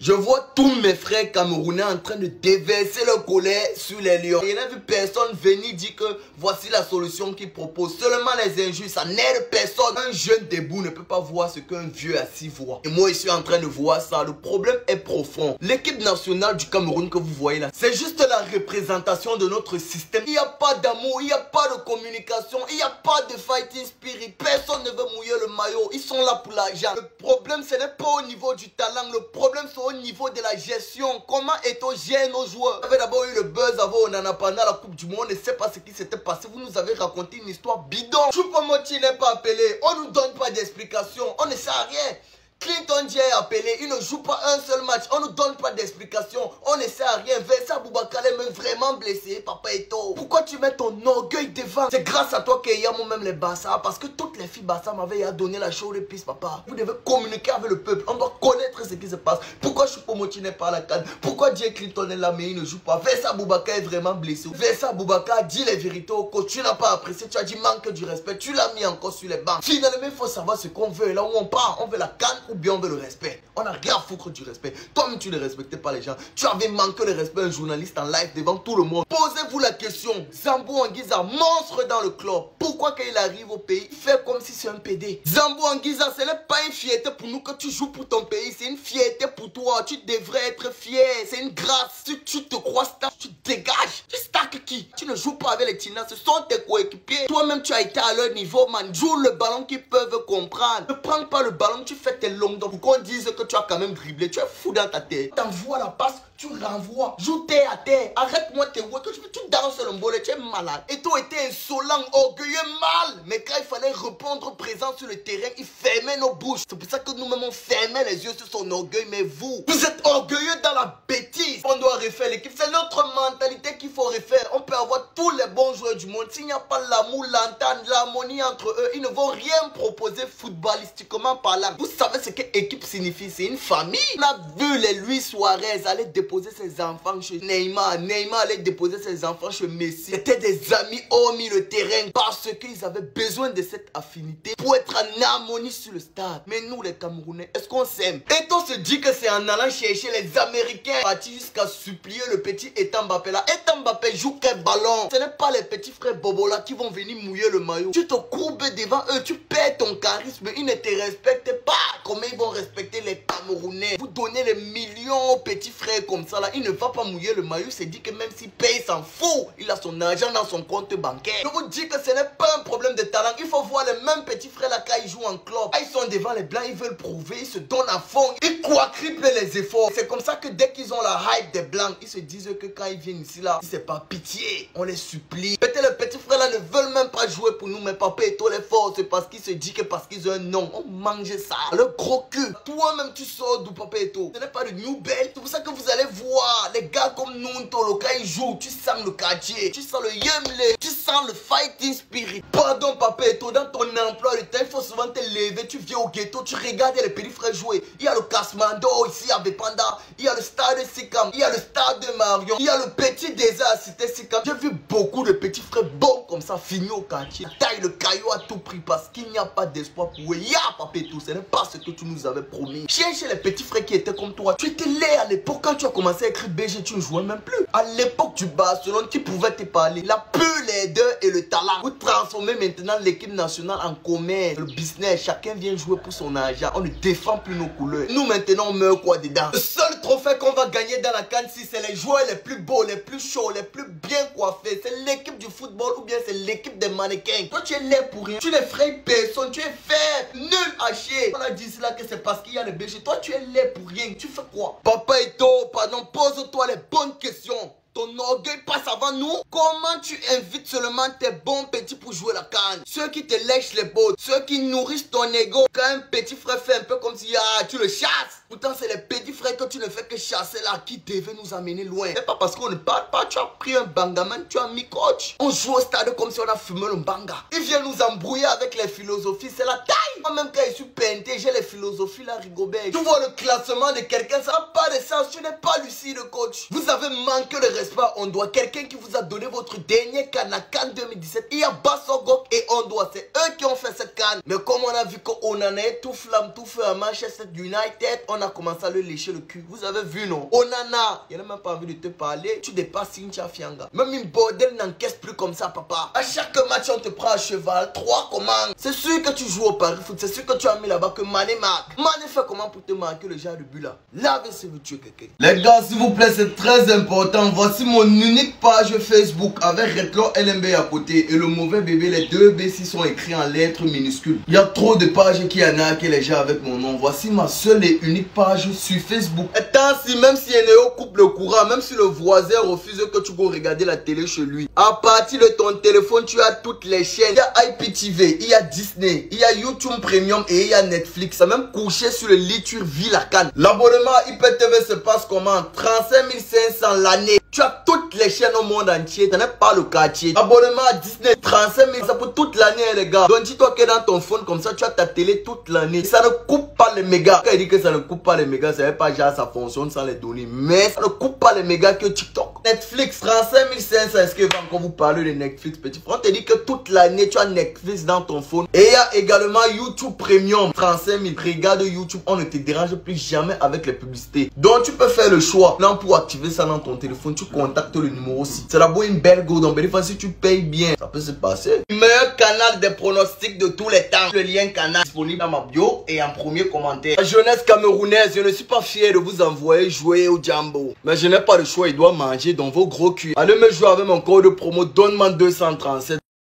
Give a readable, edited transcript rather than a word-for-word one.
Je vois tous mes frères camerounais en train de déverser leur colère sur les lions. Je n'ai vu personne venir dire que voici la solution qu'ils proposent. Seulement les injures, ça n'aide personne. Un jeune debout ne peut pas voir ce qu'un vieux assis voit. Et moi, je suis en train de voir ça. Le problème est profond. L'équipe nationale du Cameroun que vous voyez là, c'est juste la représentation de notre système. Il n'y a pas d'amour, il n'y a pas de communication, il n'y a pas de fighting spirit. Personne ne veut mouiller le maillot. Ils sont là pour l'argent. Le problème, ce n'est pas au niveau du talent. Le problème, c'est au niveau de la gestion. Comment est-on gère nos joueurs? Vous avez d'abord eu le buzz avant Onana pendant la Coupe du Monde. On ne sait pas ce qui s'était passé. Vous nous avez raconté une histoire bidon. Choupo-Moting n'est pas appelé. On ne nous donne pas d'explication. On ne sait rien. Clinton Dieng est appelé, il ne joue pas un seul match, on ne nous donne pas d'explication, on ne sait à rien. Vincent Aboubakar est même vraiment blessé, Papa Eto'o. Pourquoi tu mets ton orgueil devant? C'est grâce à toi qu'il y a moi-même les Barça, parce que toutes les filles Barça m'avaient donné la show de piste, papa. Vous devez communiquer avec le peuple, on doit connaître ce qui se passe. Pourquoi Choupo-Moting n'est pas à la CAN? Pourquoi Dieng Clinton est là mais il ne joue pas? Vincent Aboubakar est vraiment blessé. Vincent Aboubakar dit les vérités au coach, tu n'as pas apprécié, tu as dit manque du respect, tu l'as mis encore sur les bancs. Finalement, il faut savoir ce qu'on veut, là où on part, on veut la CAN ou bien on veut le respect. On n'a rien à foutre du respect. Toi-même, tu ne respectais pas les gens. Tu avais manqué le respect à un journaliste en live devant tout le monde. Posez-vous la question. Zambo Anguissa, monstre dans le club. Pourquoi quand il arrive au pays, il fait comme si c'est un PD? Zambo Anguissa, ce n'est pas une fierté pour nous que tu joues pour ton pays. C'est une fierté pour toi. Tu devrais être fier. C'est une grâce. Si tu te crois star, tu dégages. Tu stack qui? Tu ne joues pas avec les Tina. Ce sont tes coéquipiers. Toi-même, tu as été à leur niveau, man. Joue le ballon qu'ils peuvent comprendre. Ne prends pas le ballon, tu fais tes longues. Donc, qu'on dise que tu as quand même dribblé, tu es fou dans ta tête. T'envoies la passe, tu renvoies. Joue terre à terre. Arrête-moi tes voix, que tu danses le mbolé, tu es malade. Et toi, était insolent, orgueilleux, mal. Mais quand il fallait répondre présent sur le terrain, il fermait nos bouches. C'est pour ça que nous-mêmes, on fermait les yeux sur son orgueil. Mais vous êtes orgueilleux dans la bêtise. On doit refaire l'équipe. C'est notre mentalité qu'il faut refaire. On peut avoir tous les bons joueurs du monde. S'il n'y a pas l'amour, l'entente, l'harmonie entre eux, ils ne vont rien proposer footballistiquement parlant. Vous savez ce que équipe signifie? C'est une famille. On a vu les Luis Suarez aller déposer ses enfants chez Neymar. Neymar allait déposer ses enfants chez Messi. C'était des amis hormis le terrain parce qu'ils avaient besoin de cette affinité pour être en harmonie sur le stade. Mais nous les Camerounais, est-ce qu'on s'aime? Et on se dit que c'est en allant chercher les Américains partis jusqu'à supplier le petit Etan Mbappé là. Etan Mbappé joue quel ballon? Ce n'est pas les petits frères Bobola qui vont venir mouiller le maillot. Tu te courbes devant eux, tu perds ton charisme, ils ne te respectent pas. Comment ils vont respecter les Camerounais? Vous donnez les millions aux petits frères comme ça là, il ne va pas mouiller le maillot. Il se dit que même s'il paye, il s'en fout. Il a son argent dans son compte bancaire. Je vous dis que ce n'est pas un problème de talent. Il faut voir les mêmes petits frères là quand ils jouent en club. Quand ils sont devant les blancs, ils veulent prouver, ils se donnent à fond. Ils quadruplent les efforts. C'est comme ça que dès qu'ils ont la hype des blancs, ils se disent que quand ils viennent ici là, c'est pas pitié, on les supplie. Peut-être les petits frères là ne veulent même pas jouer pour nous, mais Papa Eto'o les force. C'est parce qu'ils se disent que parce qu'ils ont un nom, on mange ça. Le gros cul. Toi-même tu sors d'où, Papa Eto'o? Ce n'est pas de New Bell. C'est pour ça que vous allez voir les gars comme nous, Tolo, quand ils jouent, tu sens le quartier, tu sens le yemle, tu sens le fighting spirit. Pardon, Papa Eto'o, dans ton emploi de temps, il faut souvent te lever, tu viens au ghetto, tu regardes les petits frères jouer. Il y a le Kasmando ici à Bepanda, il y a le stade de Sikam, il y a le stade de Marion, il y a le petit désert à Cité Sikam. J'ai vu beaucoup de petits frères bons comme ça finir au quartier. Taille le caillou à tout prix parce qu'il n'y a pas d'espoir pour eux. Ya, Papa Eto'o, ce n'est pas ce que tu nous avais promis. Cherche les petits frères qui étaient comme toi. Tu étais laid à l'époque quand tu as commencé à écrire BG, tu ne jouais même plus. À l'époque du Barcelone, qui pouvait te parler. Il a plus les deux et le talent. Vous transformez maintenant l'équipe nationale en commerce, le business. Chacun vient jouer pour son argent. On ne défend plus nos couleurs. Nous maintenant, on meurt quoi dedans? Le seul trophée qu'on va gagner dans la CAN, si c'est les joueurs les plus beaux, les plus chauds, les plus bien coiffés. C'est l'équipe du football ou bien c'est l'équipe des mannequins. Toi, tu es laid pour rien. Tu ne ferais personne. Tu es faible, nul à chier. On a dit cela que c'est parce qu'il y a les BG. Toi, tu es laid pour rien. Tu fais quoi? Papa Eto'o, pardon, pose-toi les bonnes questions. Ton orgueil passe avant nous. Comment tu invites seulement tes bons petits pour jouer la canne? Ceux qui te lèchent les bottes, ceux qui nourrissent ton ego. Quand un petit frère fait un peu comme si tu le chasses. Pourtant c'est les petits frères que tu ne fais que chasser là qui devaient nous amener loin. C'est pas parce qu'on ne parle pas, tu as pris un bangaman, tu as mis coach. On joue au stade comme si on a fumé le banga. Ils viennent nous embrouiller avec les philosophies, c'est la taille. Moi-même quand je suis peinté, j'ai les philosophies là, Rigobert. Tu vois le classement de quelqu'un, ça n'a pas de sens, tu n'es pas lucide coach. Vous avez manqué le respect. On doit quelqu'un qui vous a donné votre dernier CAN, la CAN 2017. Il y a Bassogok et on doit. C'est eux qui ont fait cette CAN. Mais comme on a vu qu'on en est tout flamme, tout feu à Manchester United, on a commencé à le lécher le cul. Vous avez vu, non? Onana, il n'a même pas envie de te parler. Tu dépasses Cynthia Fianga. Même une bordel n'encaisse plus comme ça, papa. À chaque match, on te prend à cheval. 3 commandes. C'est sûr que tu joues au Paris Foot. C'est sûr que tu as mis là-bas que Mané marque. Mané fait comment pour te marquer le genre de but là? Lavez si vous tuez quelqu'un. Les gars, s'il vous plaît, c'est très important. Voici mon unique page Facebook avec Retro LMB à côté et le mauvais bébé. Les 2 B6 sont écrits en lettres minuscules. Il y a trop de pages qui arnaquent les gens avec mon nom. Voici ma seule et unique page sur Facebook. Attends, si même si Eneo coupe le courant, même si le voisin refuse que tu go regarder la télé chez lui, à partir de ton téléphone, tu as toutes les chaînes. Il y a IPTV, il y a Disney, il y a YouTube Premium et il y a Netflix. Ça même couché sur le lit, tu vis la canne. L'abonnement IPTV se passe comment? 35 500 l'année. Tu as toutes les chaînes au monde entier, tu n'as pas le quartier. Abonnement à Disney, 35 000, ça pour toute l'année, les gars. Donc dis-toi que dans ton phone, comme ça, tu as ta télé toute l'année. Ça ne coupe pas les mégas. Quand il dit que ça ne coupe pas les mégas, ça veut pas genre ça fonctionne sans les données. Mais ça ne coupe pas les mégas que TikTok. Netflix, 35 500, est-ce qu'il va encore vous parler de Netflix, petit frère? On te dit que toute l'année, tu as Netflix dans ton phone. Et il y a également YouTube Premium, 35 000. Regarde YouTube, on ne te dérange plus jamais avec les publicités. Donc tu peux faire le choix. Non, pour activer ça dans ton téléphone, tu contactes le numéro aussi. C'est d'abord une belle go. Donc, si tu payes bien, ça peut se passer. Le meilleur canal des pronostics de tous les temps. Le lien canal disponible dans ma bio et en premier commentaire. La jeunesse camerounaise, je ne suis pas fier de vous envoyer jouer au Jambo. Mais je n'ai pas le choix, il doit manger dans vos gros culs. Allez me jouer avec mon code de promo, donne-moi 237.